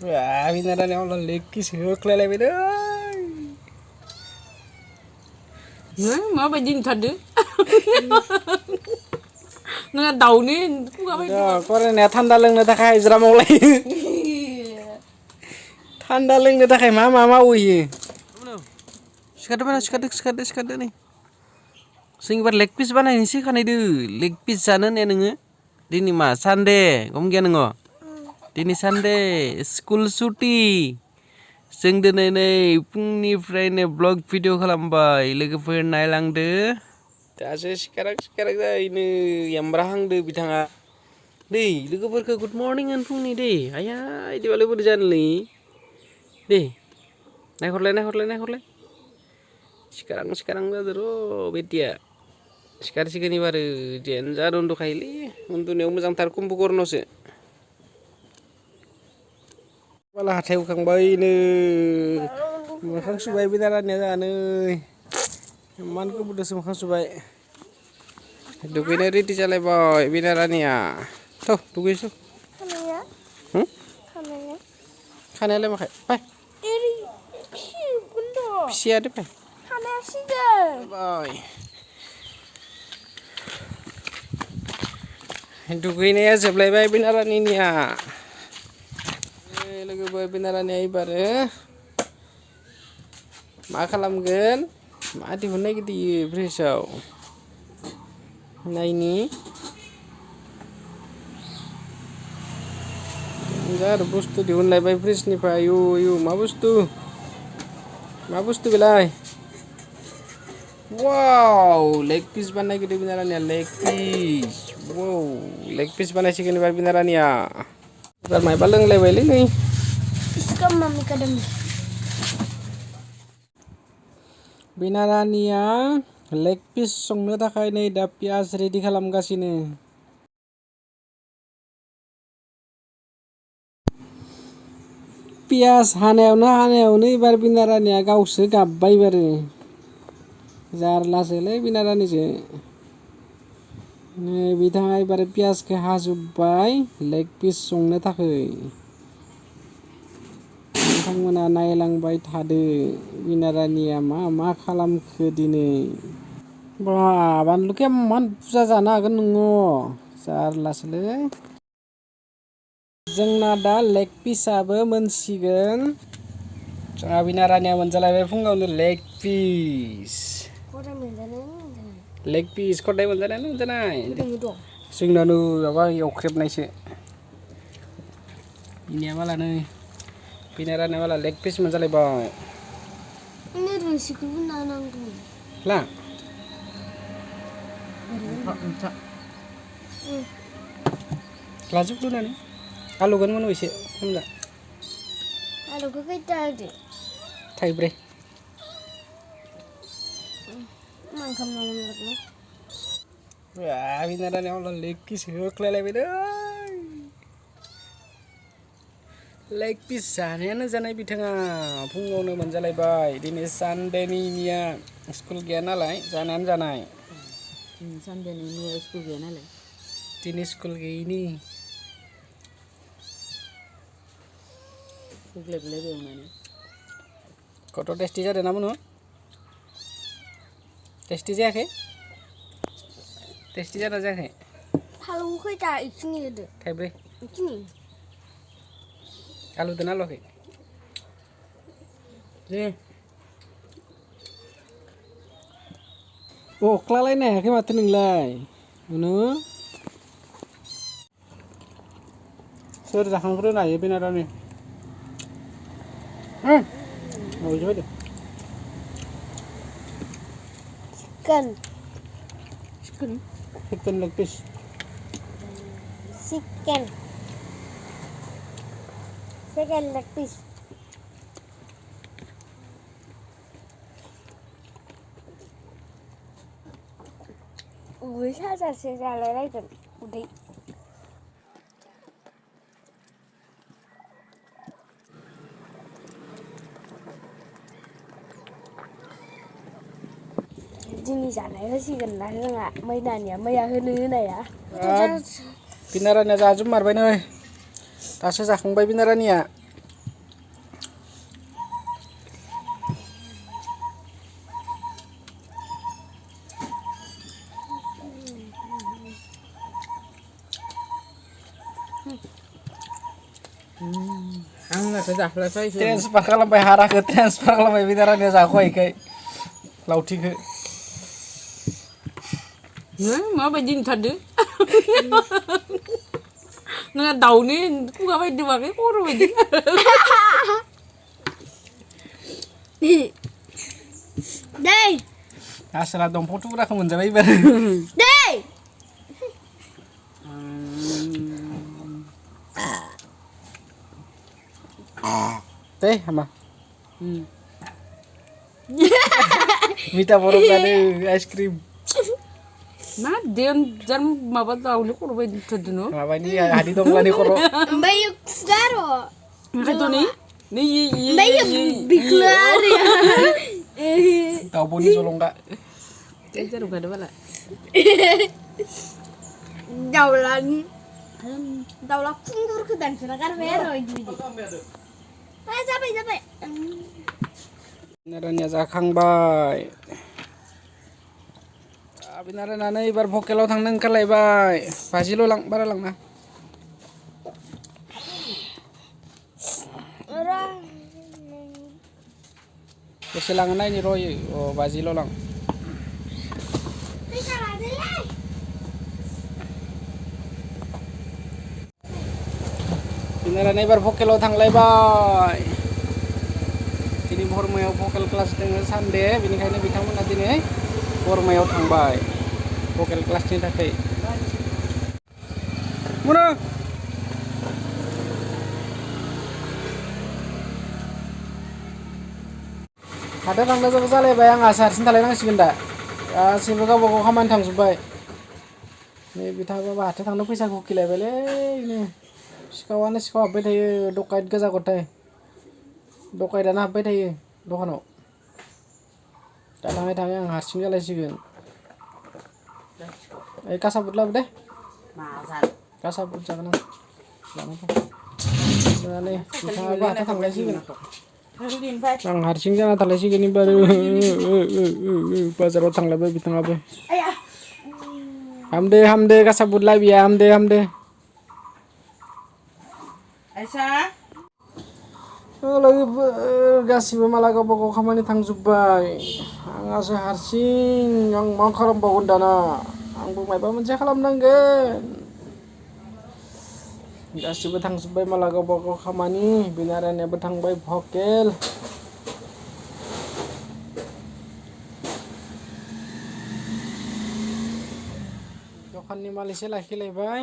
Wah, beneran ya Allah lekis hoklele beda. Mà bà nhìn thật đấy. Nó là đầu đi, cũng gặp Ya, kore ne thanda lengna takai jra molai. Thanda lengna takai mama uyi. Sekade nih. Sing bar leg piece banainisi kanaidu. Leg piece sana ne nenge. Dini ma Sunday, kemungkinan ngo. Dini Sunday, school suti. जों दिनै नै फुंनिफ्रायनो blog video खालामबाय लोगोफोर नायलांदो दासो सिखारां जायनो एमब्राहांदो बिथाङा दै लोगोफोरखौ गुड मर्निं होन फुंनि दै आया इदिबालाय बोरै जानोलै दै नायहरलाय सिखारां जादो र' बेटिया सिखारसिगोन एबारो देनजार उन्दुखायोलै उन्दुनायाव मोजांथार कम्बुकर्नसो माला हाथाय हुखांबायनो मोखां सुबाय बिनारानिया जानो इमान गोबावदोसो मोखां सुबाय दुगैनो रेडि जालायबाय बिनारानिया थ' दुगैसो खानायालाय माखाय फाय फिसियादो फाय बाय दुगैनाया जोबलायबाय बिनारानिया लोगोफोर बिनारानिया एबारो मा खालामगोन मा दिहुननो नागिरदों फ्रिजआव नायनि जार बुस्थु दिहुनलायबाय फ्रिजनिफ्राय आयु मा बुस्थु बेलाय वाव लेग पिस बानाय नागिरदों बिनारानिया लेग पिस बानायसिगोन एबार बिनारानिया एबार मायबा लोंलायबायलै नै बिनारानिया लेग पिस संनो थाखाय नै दा पियाज रेडि खालामगासिनो पियाज हानायावनो एबार बिनारानिया गावसो गाबबाय एबारो जारलासोलै बिनारानिजो नै बिथाङा एबार पियाजखौ हाजोब्बाय लेग पिस संनो थाखाय नोंथांमोना नायलांबाय थादो बिनारानिया मा खालामखो दिनै बा बानलुखौ इमान बुरजा जानो हागोन नोङो जारलासोलै जोंना दा लेग पिसआबो मोनसिगोन जोंहा बिनारानिया मोनजालायबाय फुङावनो लेग पिस खदाय मोनजानाय जोंनानो माबा एवख्रेबनायसो बिनिया माला नै बिनारानिया माला लेग पिस मोनजालायबाय ला लाजोबदो नानै आलुखौनो मोनो एसे खमजा आलुखौ खैथा होदो थाइब्रै मान खालामनांगौ बिनारानिया माला लेग पिस होख्लायलायबाय लेग पिस जानायानो जानाय बिथाङा फुङावनो मोनजालायबाय दिनै सानडेनिया स्कुल गैया नालाय जानायानो जानाय सानडेनि मैया स्कुल गैया नालाय दिनै स्कुल गैयिनि होग्लायबाय एवनानै कत टेस्टि जादों ना मोनो टेस्टि जायाखै टेस्टि जादों जायाखै फालौ खैथा इखिनि होदो थाइब्रै इखिनि आलु दोना आलुवाखै दे अख्लालायनो हायाखै माथो नोंलाय सोर जाखांग्रोनो हायो बिनारानि मावजोबबाय दे chicken leg piece chicken leg piece udah saja lagi udah दिनै जानाय होसिगोन ना जोंहा मैया होनो होनाया बिनारानिया जाजोबमारबाय नै दासो जाखांबाय बिनारानिया Ang nasa जाफ्लायबाय ट्रेन्सफार खालामबाय हाराखौ ट्रेन्सफार खालामबाय बिदारानिया जाख'वाखै लावथिखौ माबायदि नुथारदो नोंहा दाउनि खुगा बायदि बागै खर' बायदि Đây, आसोला दंफां थुग्राखौ मोनजाबाय एबार đây. deh sama minta borong tadi es krim मा देन जार माबा दाउनि खर' बायदि नुथारदो न' apa ini hadi dong lani koro Bayu Sgaro. ओंखायनोथ' नै Bayu Biklar ya. tahu boni solong kak जेराव गादो बाला Daulah kundur ke dan seragam vero jadi. Sampai. benerannya zakangbai beneran ibar vokelau thang nang kalaibai bajilo lang bara lang na Orang. keselangan na ni roy oh bajilo lang beneran ibar vokelau thang laibai ini hormayaw vocal class dengan Sande benikayna bitamon adine hormayaw thangbai vocal class ni takai mana ada tangda jaba jale bayang asar sintalai nangsigen da gaसिबो गावबा गाव खामानि थांजोब्बाय नै बिथाङा बाहाथो थांनो फैसा गुखिलायबायलै नै सिखावानो सिखाव हाबबाय थायो दकाइत गोजा गथाय दकाइटानो हाबबाय थायो दखानाव दा थाङै थाङै आं हारसिं जालायसिगोन ओइ कासाबुट लाबो दे कासाबुट जागोन आं लाना फै दा नै बिथाङा बाहाथो थांलायसिगोन आं हारसिं जाना थालायसिगोन एबार बाजाराव थांलायबाय बिथाङाबो हामदे कासाबुट लाबिया हामदे आयसा गासिबो माला गावबा गाव खामानि थांजोब्बाय आंहासो हारसिं आं मा खालामबावगोन दाना आंबो माबा मोनसे खालामनांगोन गासिबो थांजोब्बाय माला गावबा गाव खामानि बिनारानियाबो थांबाय भकेल दखाननि मालिकसो लाखिलायबाय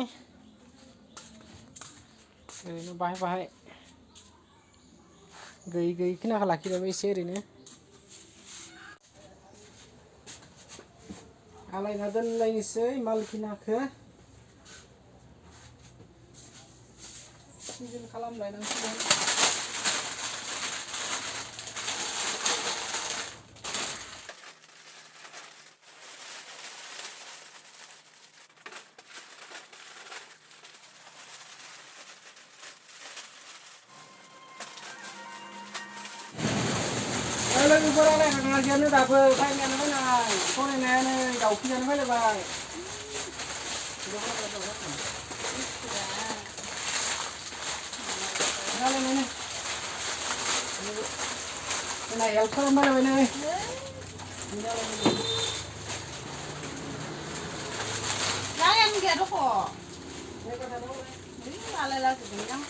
ओरैनो बाहाय गैयै खिनाखौ लाखिलायबाय एसे ओरैनो आलायना दोनलायनोसै माल खिनाखौ सिजोन खालामलायनांसिगोन लोगोफोरालाय हाङाखैयानो दाबो फायनायानो फैनाय फरायनायानो दाउखियानो फैलायबाय रायलायनायनो जोंना हेल्प खालामबायबाय नै Jangan dia rokok. Ini malah lagi kenyang.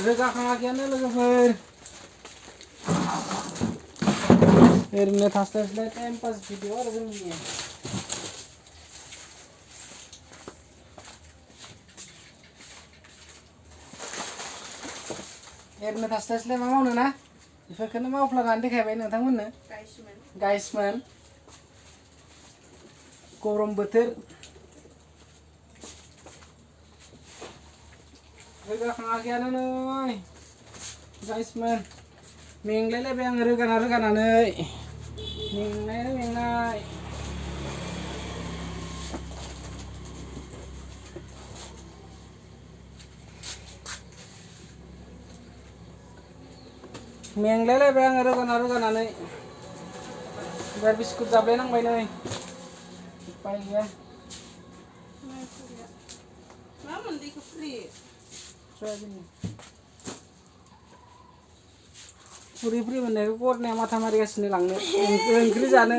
रोगाखाङाखैयानो लोगोफोर ओरैनो थास्लायस्लाय टाइम पास भिडिअ आरो जोंनि ओरैनो थास्लायस्लाय मा मावनो ना बेफोरखौनो मावफ्लानानै देखायबाय नोंथांमोननो गाइसमोन गरम बोथोर रोगाखाङाखैयानो नै गाइसमोन मेंलायलायबाय आङो रोगानानै मेंनाय मेंलायलायबाय आङो रोगानानै एबार बिस्कुट जाब्लायनांबाय नै उपाय गैया मा मोनदैखौ फ्रि सयाबिन फुरि मोननायखौ गरनाया माथा मारिगासिनो लांनो ओंख्रि जानो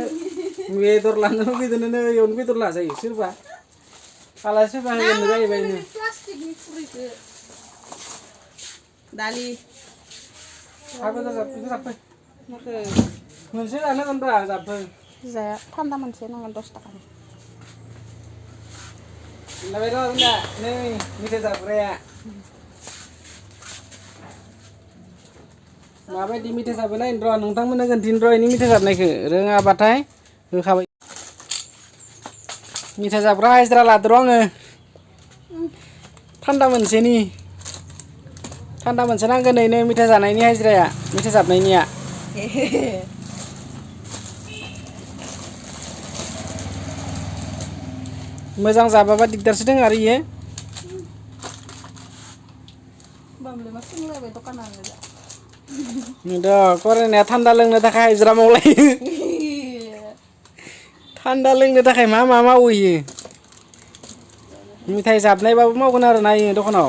बेदर लानो लुगैदोंनो नै इयावनो बेदर लाजायो सोरबा आलासि फैबा होगोन जाहैबाय नो प्लास्टिकनि खुरैखौ दालि बेदर जाबफै माखो मोनसे जानो होगोनब्रा जाबफै जाया थान्दा मोनसे नांगोन 10 थाखानि लाबाय दं दा नै मेथाइ जाग्राया माबायदि मेथाइ जाबो नायनो र' नोंथांमोननो खोन्थिनो र' इनि मेथाइ जाबनायखौ रोङाबाथाय होखाबाय मेथाइ जाबग्रा हाजिरा लादोर' आङो थान्दा मोनसे नांगोन नै मेथाइ जानायनि हाजिराया मेथाइ जाबनायनिया मोजां जाबाबा दिगदारसो दङ आरो इयो बामले मा सोंलायबाय दखानानो दा फरायनाया थान्दा लोंनो थाखाय हाजिरा मावलायो थान्दा लोंनो थाखाय मा मावो इयो मेथाइ जाबनायबाबो मावगोन आरो ना इयो दखानाव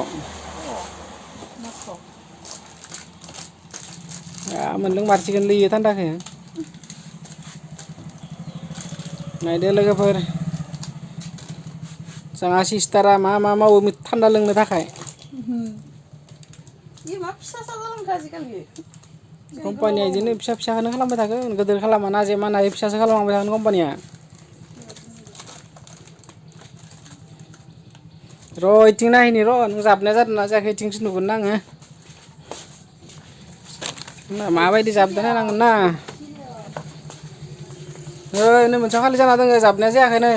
मोनलोंमारसिगोनलै इयो थान्दाखौ नायदो लोगोफोर जोंहा सिस्टारा मा मावो थान्दा लोंनो थाखाय मा फिसा जालांखो आजिखालि कम्पानिया बिदिनो फिसाखौनो खालामबाय थागोन गिदिर खालामा ना जे मा नायो फिसासो खालामबाय थागोन कम्पानिया र' इथिं नायनि र' नों जाबनाया जादों ना जायाखै इथिंसो नुगोन ना आङो माबायदि जाबदों नायनांगोन ना नै मोनसेयाव खालि जाना दङ जाबनाया जायाखै नै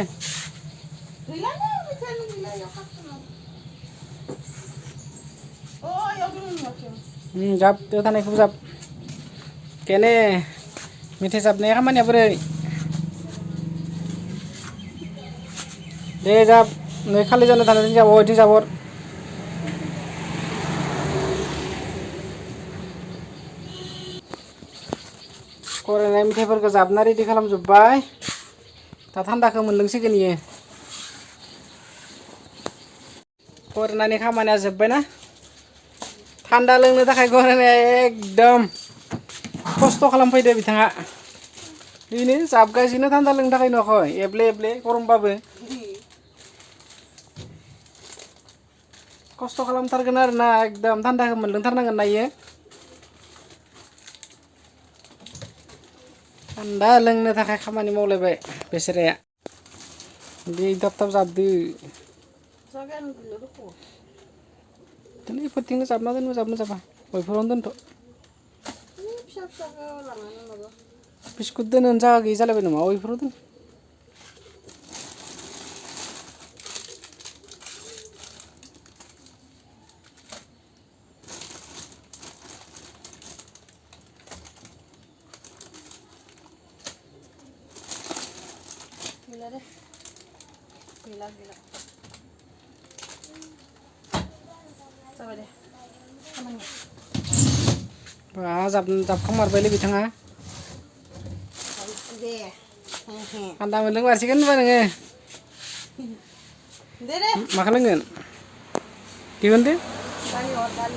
जाब बेयाव थानायखौबो जाब केने मेथाइ जाबनाया खामानिया बोरै दे जाब नै खालि जाना थानायजों जाब इथिं जाबर फरायनाय मेथाइफोरखौ जाबना रेडि खालामजोब्बाय दा थान्दाखौ मोनलोंसिगोन इयो फरायनायनि खामानिया जोब्बायना थान्दा लोंनो थाखाय फरायनाया एकदम खस्थ' खालामफैदो बिथाङा बेनो जाबगासिनो थान्दा लोंनो थाखाय न'खौ एब्ले गरमबाबो खस्थ' खालामथारगोन आरो ना एकदम थान्दाखौ मोनलोंथारनांगोन ना इयो थान्दा लोंनो थाखाय खामानि मावलायबाय बेसेराया दै थाब जाबदो दिनै इफोरथिंनो जाबना दोन मोजाबनो जाबा गयफोरावनो दोनथ' बिस्कुट दोनो जागा गैयि जालायबाय नामा गयफोराव दोन gila coba deh temannya जाबखांमारबायलै बिथाङा deh थान्दा मोनलोंमारसिगोन होनबा नोङो deh deh माखौ लोंगोन दिहुनदो dari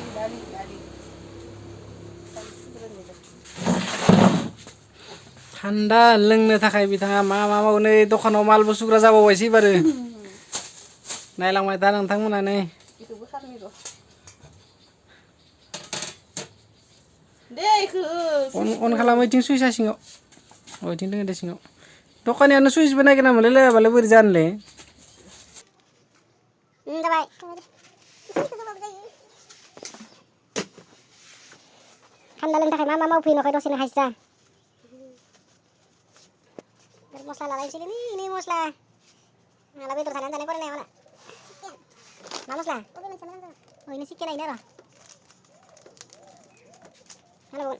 थान्दा लोंनो थाखाय बिथाङा मा मावो नै दखानाव माल बुसुग्रा जाबावबायसो एबारो नायलांबाय दा नोंथांमोना नै itu besar nih tuh deh अन खालामो इथिं सुइसा सिङाव इथिं दोङो दे सिङाव दखानियानो सुइसबो नागिरना मोनलायलायाबालाय बोरै जानोलै जाबाय थान्दा लोंनो थाखाय मा मावफैयो न'खाय दसेनो हाजिरा मस्ला लालायनोसै ini मस्ला malah बेदर जानानै फरायनाया mana मा मस्ला Oh ini sikit ini lah. Halo bun.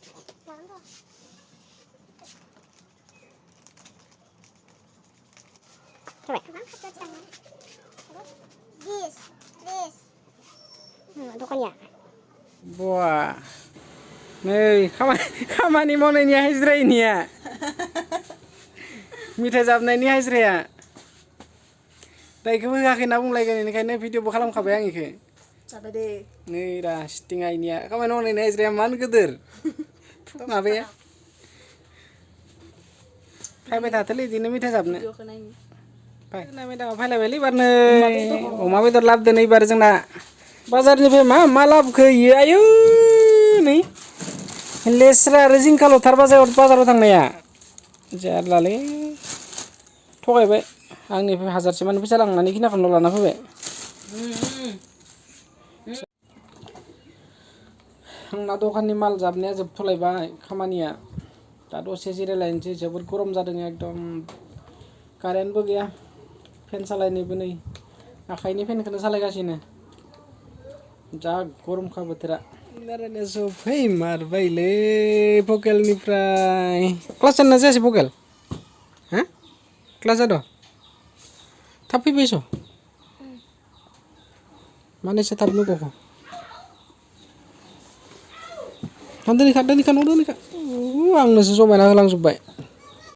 Coba. This. Dukanya. Wah. Nih, खामानि मावनायनि हाजिरा इनिया मेथाइ जाबनायनि हाजिराया दा इखौबो होआखै होनना बुंलायगोन बेनिखायनो भिडिअबो खालामखाबाय आं इखो जाबाय दे नै रा सिटिङा इनिया खामानि मावनायनि हाजिराया मान गोदोर माबाया फैबाय थाथोलै इदिनो मेथाइ जाबनो फैना मेदामा फैलायबायलै एबार नै अमा बेदर लाबोदो नै एबार जोंना बाजारनिफ्राय मा लाबोखो इयो आयौ नै लेस्रा आरो जिंखाल'थार बाजाराव थांनाया जारलालै थगायबाय आंनिफ्राय हाजारसे मानि फैसा लांनानै खिनाखौल' लाना फैबाय आंना दखाननि माल जाबनाया जोबथ'लायबाय खामानिया दा दसे जिरायलायनोसै जोबोद गरम जादों एकदम कारेन्टबो गैया फेन सालायनोबो नै आखाइनि फेनखौनो सालायगासिनो जा गरमखा बोथोरा रायलायनाया सफै मारबायलै भकेलनिफ्राय क्लास जाना जायासै भकेल हा क्लास जादों थाब फैबायस' मानो एसे थाबनो गखो दोनैखा आंनोसो जमायना होलांजोब्बाय